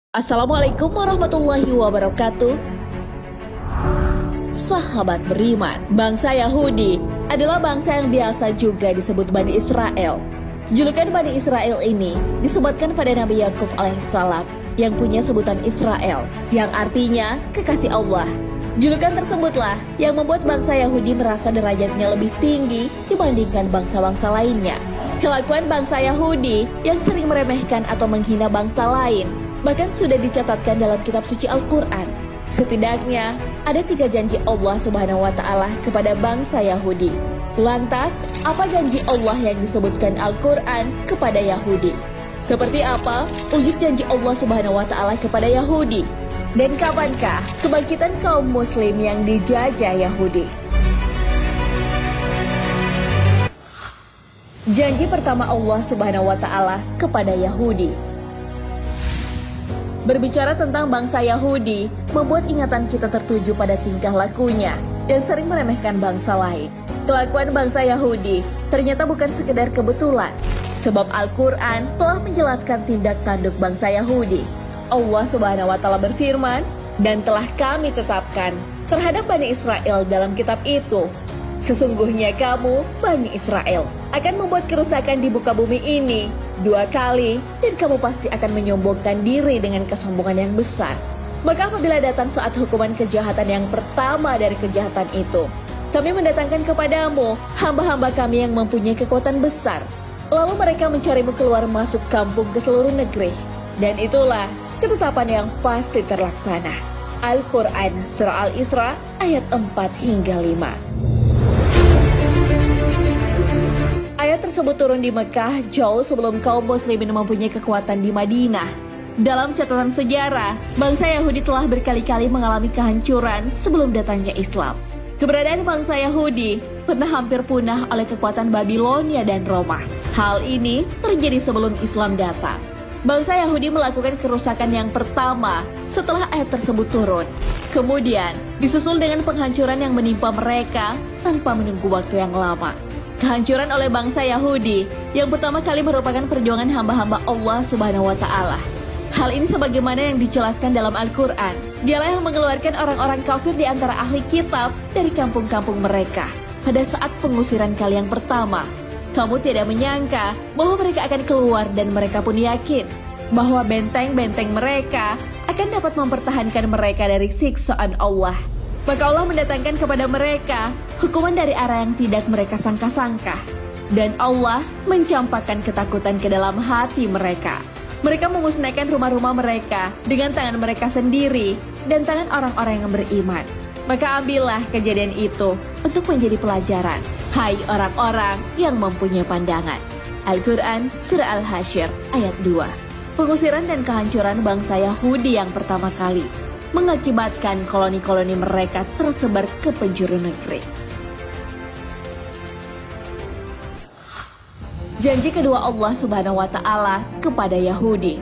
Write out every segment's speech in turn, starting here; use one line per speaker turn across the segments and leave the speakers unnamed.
Assalamualaikum warahmatullahi wabarakatuh. Sahabat beriman, bangsa Yahudi adalah bangsa yang biasa juga disebut Bani Israel. Julukan Bani Israel ini disebutkan pada Nabi Yakub alaihissalam yang punya sebutan Israel, yang artinya kekasih Allah. Julukan tersebutlah yang membuat bangsa Yahudi merasa derajatnya lebih tinggi dibandingkan bangsa-bangsa lainnya. Kelakuan bangsa Yahudi yang sering meremehkan atau menghina bangsa lain bahkan sudah dicatatkan dalam kitab suci Al-Quran. Setidaknya ada 3 janji Allah Subhanahu wa Ta'ala kepada bangsa Yahudi. Lantas, apa janji Allah yang disebutkan Al-Quran kepada Yahudi? Seperti apa wujud janji Allah Subhanahu wa Ta'ala kepada Yahudi? Dan kapankah kebangkitan kaum Muslim yang dijajah Yahudi? Janji pertama Allah Subhanahu wa Ta'ala kepada Yahudi. Berbicara tentang bangsa Yahudi, membuat ingatan kita tertuju pada tingkah lakunya yang sering meremehkan bangsa lain. Kelakuan bangsa Yahudi ternyata bukan sekedar kebetulan, sebab Al-Quran telah menjelaskan tindak tanduk bangsa Yahudi. Allah Subhanahu wa Ta'ala berfirman, "Dan telah kami tetapkan terhadap Bani Israel dalam kitab itu, sesungguhnya kamu, Bani Israel, akan membuat kerusakan di muka bumi ini 2 kali, dan kamu pasti akan menyombongkan diri dengan kesombongan yang besar. Maka apabila datang saat hukuman kejahatan yang pertama dari kejahatan itu, kami mendatangkan kepadamu hamba-hamba kami yang mempunyai kekuatan besar. Lalu mereka mencarimu keluar masuk kampung ke seluruh negeri. Dan itulah ketetapan yang pasti terlaksana." Al-Quran Surah Al-Isra ayat 4 hingga 5. Ayat tersebut turun di Mekah jauh sebelum kaum muslimin mempunyai kekuatan di Madinah. Dalam catatan sejarah, bangsa Yahudi telah berkali-kali mengalami kehancuran sebelum datangnya Islam. Keberadaan bangsa Yahudi pernah hampir punah oleh kekuatan Babilonia dan Roma. Hal ini terjadi sebelum Islam datang. Bangsa Yahudi melakukan kerusakan yang pertama setelah ayat tersebut turun. Kemudian disusul dengan penghancuran yang menimpa mereka tanpa menunggu waktu yang lama. Kehancuran oleh bangsa Yahudi yang pertama kali merupakan perjuangan hamba-hamba Allah Subhanahu wa Ta'ala. Hal ini sebagaimana yang dijelaskan dalam Al-Quran. Dialah yang mengeluarkan orang-orang kafir di antara ahli kitab dari kampung-kampung mereka pada saat pengusiran kali yang pertama. Kamu tidak menyangka bahwa mereka akan keluar, dan mereka pun yakin bahwa benteng-benteng mereka akan dapat mempertahankan mereka dari siksaan Allah. Maka Allah mendatangkan kepada mereka hukuman dari arah yang tidak mereka sangka-sangka. Dan Allah mencampakkan ketakutan ke dalam hati mereka. Mereka memusnahkan rumah-rumah mereka dengan tangan mereka sendiri dan tangan orang-orang yang beriman. Maka ambillah kejadian itu untuk menjadi pelajaran, hai orang-orang yang mempunyai pandangan. Al-Quran Surah Al-Hasyr ayat 2. Pengusiran dan kehancuran bangsa Yahudi yang pertama kali mengakibatkan koloni-koloni mereka tersebar ke penjuru negeri. Janji kedua Allah Subhanahu wa Ta'ala kepada Yahudi.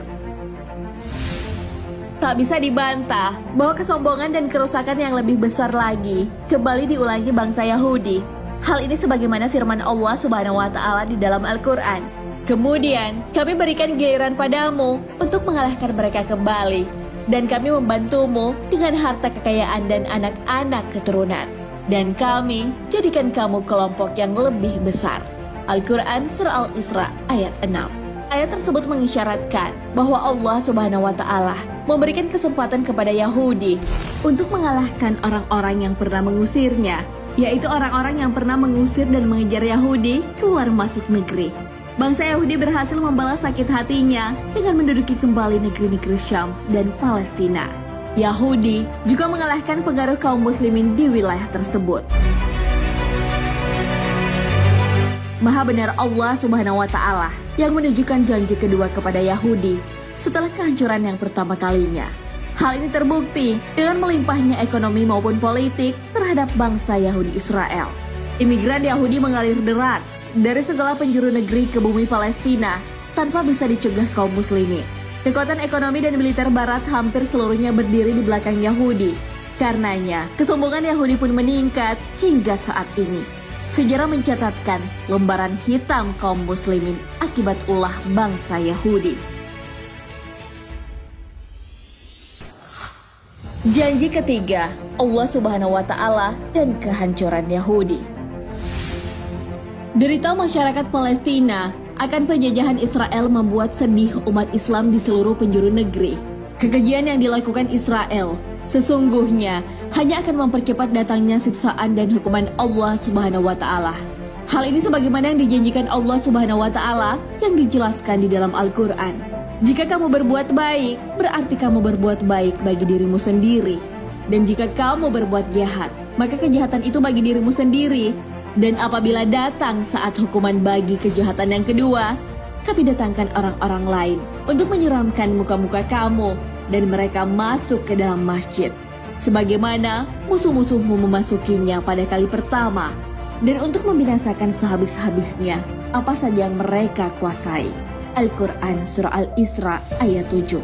Tak bisa dibantah bahwa kesombongan dan kerusakan yang lebih besar lagi kembali diulangi bangsa Yahudi. Hal ini sebagaimana firman Allah Subhanahu wa Ta'ala di dalam Al-Quran. "Kemudian kami berikan giliran padamu untuk mengalahkan mereka kembali. Dan kami membantumu dengan harta kekayaan dan anak-anak keturunan. Dan kami jadikan kamu kelompok yang lebih besar." Al-Quran Surah Al-Isra ayat 6. Ayat tersebut mengisyaratkan bahwa Allah Subhanahu wa Ta'ala memberikan kesempatan kepada Yahudi untuk mengalahkan orang-orang yang pernah mengusirnya, yaitu orang-orang yang pernah mengusir dan mengejar Yahudi keluar masuk negeri. Bangsa Yahudi berhasil membalas sakit hatinya dengan menduduki kembali negeri-negeri Syam dan Palestina. Yahudi juga mengalahkan pengaruh kaum muslimin di wilayah tersebut. Maha benar Allah Subhanahu wa Ta'ala yang menunjukkan janji kedua kepada Yahudi setelah kehancuran yang pertama kalinya. Hal ini terbukti dengan melimpahnya ekonomi maupun politik terhadap bangsa Yahudi Israel. Imigran Yahudi mengalir deras dari segala penjuru negeri ke bumi Palestina tanpa bisa dicegah kaum muslimin. Kekuatan ekonomi dan militer barat hampir seluruhnya berdiri di belakang Yahudi. Karenanya, kesombongan Yahudi pun meningkat hingga saat ini. Sejarah mencatatkan lembaran hitam kaum muslimin akibat ulah bangsa Yahudi. Janji ketiga, Allah Subhanahu wa Ta'ala dan kehancuran Yahudi. Derita masyarakat Palestina akan penjajahan Israel membuat sedih umat Islam di seluruh penjuru negeri. Kekejian yang dilakukan Israel sesungguhnya hanya akan mempercepat datangnya siksaan dan hukuman Allah Subhanahu wa Ta'ala. Hal ini sebagaimana yang dijanjikan Allah Subhanahu wa Ta'ala yang dijelaskan di dalam Al-Quran. Jika kamu berbuat baik, berarti kamu berbuat baik bagi dirimu sendiri. Dan jika kamu berbuat jahat, maka kejahatan itu bagi dirimu sendiri. Dan apabila datang saat hukuman bagi kejahatan yang kedua, kami datangkan orang-orang lain untuk menyeramkan muka-muka kamu dan mereka masuk ke dalam masjid. Sebagaimana musuh-musuhmu memasukinya pada kali pertama. Dan untuk membinasakan sehabis-habisnya apa saja yang mereka kuasai. Al-Quran Surah Al-Isra ayat 7.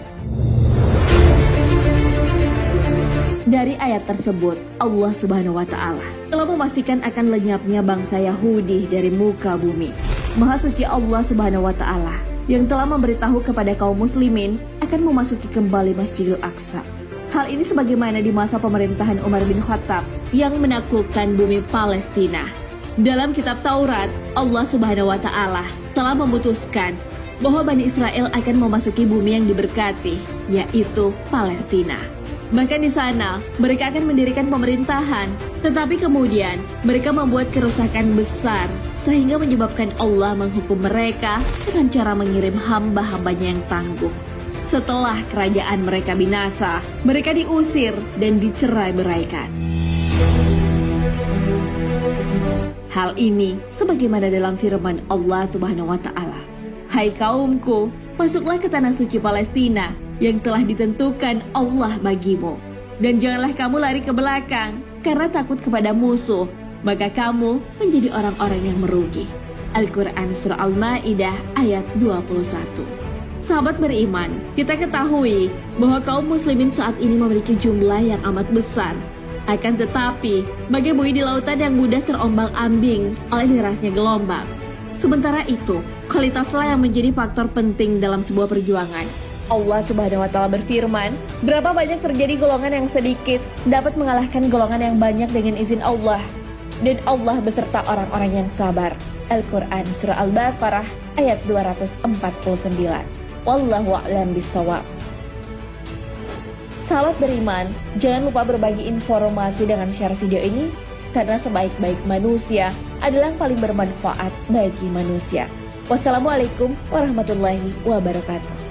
Dari ayat tersebut, Allah Subhanahu wa Ta'ala telah memastikan akan lenyapnya bangsa Yahudi dari muka bumi. Maha suci Allah Subhanahu wa Ta'ala yang telah memberitahu kepada kaum muslimin akan memasuki kembali Masjidil Aqsa. Hal ini sebagaimana di masa pemerintahan Umar bin Khattab yang menaklukkan bumi Palestina. Dalam kitab Taurat, Allah Subhanahu wa Ta'ala telah memutuskan bahwa Bani Israel akan memasuki bumi yang diberkati, yaitu Palestina. Bahkan di sana, mereka akan mendirikan pemerintahan, tetapi kemudian mereka membuat kerusakan besar, sehingga menyebabkan Allah menghukum mereka dengan cara mengirim hamba-hambanya yang tangguh. Setelah kerajaan mereka binasa, mereka diusir dan dicerai-beraikan. Hal ini sebagaimana dalam firman Allah Subhanahu wa Ta'ala. Hai kaumku, masuklah ke tanah suci Palestina yang telah ditentukan Allah bagimu. Dan janganlah kamu lari ke belakang karena takut kepada musuh, maka kamu menjadi orang-orang yang merugi. Al-Quran Surah Al-Ma'idah ayat 21. Sahabat beriman, kita ketahui bahwa kaum muslimin saat ini memiliki jumlah yang amat besar. Akan tetapi, bagai buih di lautan yang mudah terombang-ambing oleh derasnya gelombang. Sementara itu, kualitaslah yang menjadi faktor penting dalam sebuah perjuangan. Allah Subhanahu wa Ta'ala berfirman, berapa banyak terjadi golongan yang sedikit dapat mengalahkan golongan yang banyak dengan izin Allah. Dan Allah beserta orang-orang yang sabar. Al-Quran Surah Al-Baqarah ayat 249. Wallahu a'lam bishawab. Sahabat beriman, jangan lupa berbagi informasi dengan share video ini, karena sebaik-baik manusia adalah yang paling bermanfaat bagi manusia. Wassalamualaikum warahmatullahi wabarakatuh.